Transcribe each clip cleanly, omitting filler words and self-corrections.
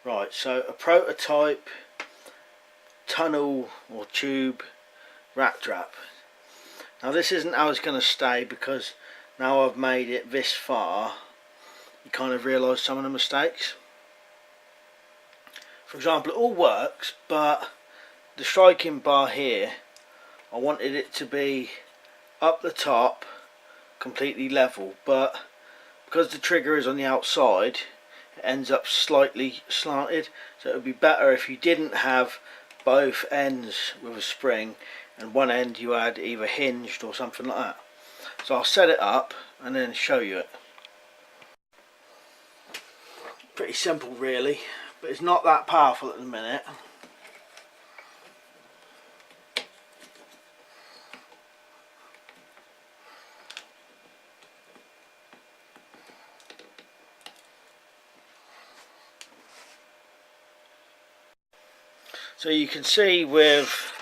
Right, so a prototype tunnel or tube rat trap. Now this isn't how it's going to stay, because now I've made it this far, you kind of realise some of the mistakes. For example, it all works, but the striking bar here, I wanted it to be up the top, completely level, but because the trigger is on the outside, it ends up slightly slanted. So it would be better if you didn't have both ends with a spring and one end you had either hinged or something like that. So I'll set it up and then show you it. Pretty simple really, but it's not that powerful at the minute. So you can see with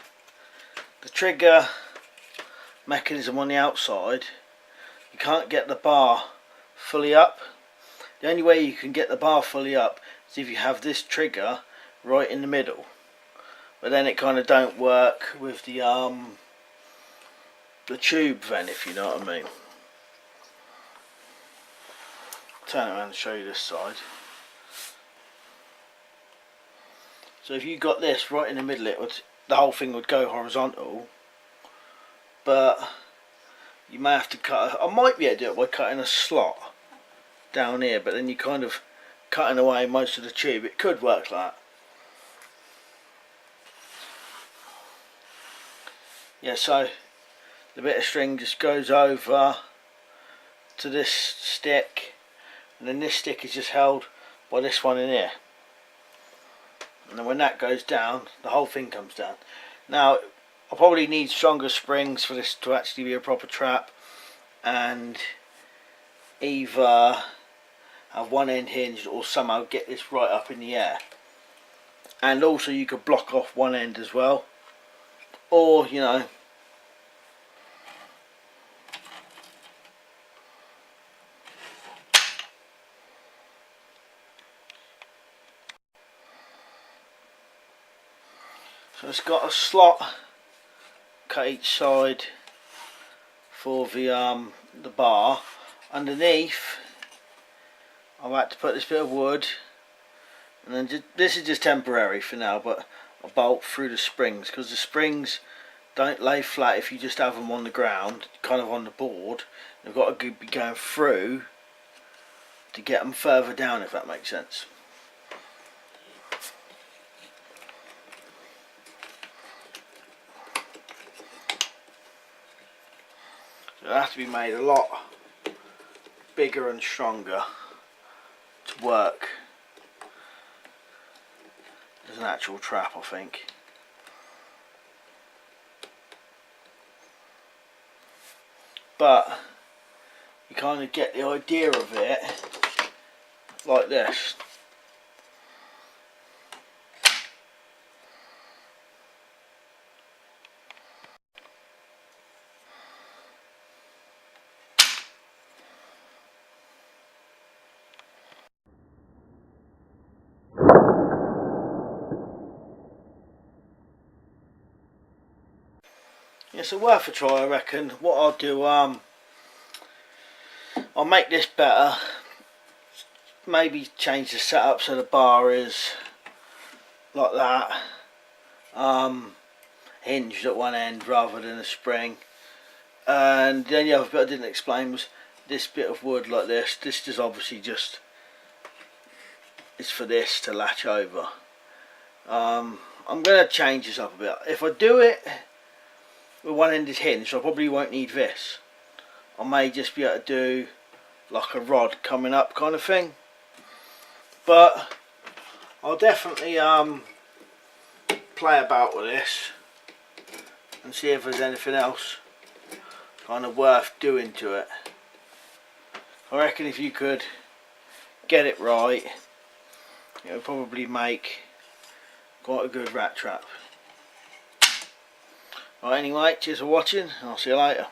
the trigger mechanism on the outside, you can't get the bar fully up. The only way you can get the bar fully up is if you have this trigger right in the middle, but then it kind of don't work with the tube then, if you know what I mean. Turn around and show you this side. So if you got this right in the middle, the whole thing would go horizontal, but you may have to cut. I might be able to do it by cutting a slot down here, but then you kind of cutting away most of the tube. It could work like that. Yeah, so the bit of string just goes over to this stick, and then this stick is just held by this one in here. And then when that goes down, the whole thing comes down. Now, I'll probably need stronger springs for this to actually be a proper trap, and either have one end hinged or somehow get this right up in the air. And also you could block off one end as well, or you know, so it's got a slot cut each side for the bar. Underneath I've had to put this bit of wood, and then this is just temporary for now, but a bolt through the springs, because the springs don't lay flat if you just have them on the ground, kind of on the board. They've got to be going through to get them further down, if that makes sense. So it has to be made a lot bigger and stronger to work as an actual trap, I think. But you kind of get the idea of it like this. Yeah, so worth a try, I reckon. What I'll do, I'll make this better. Maybe change the setup so the bar is like that, hinged at one end rather than a spring. And the only other bit I didn't explain was this bit of wood like this. This is obviously just, it's for this to latch over. I'm going to change this up a bit. If I do it with one end is hinged, I probably won't need this. I may just be able to do like a rod coming up kind of thing, but I'll definitely play about with this and see if there's anything else kind of worth doing to it. I reckon if you could get it right, it would probably make quite a good rat trap. Right, anyway, cheers for watching, I'll see you later.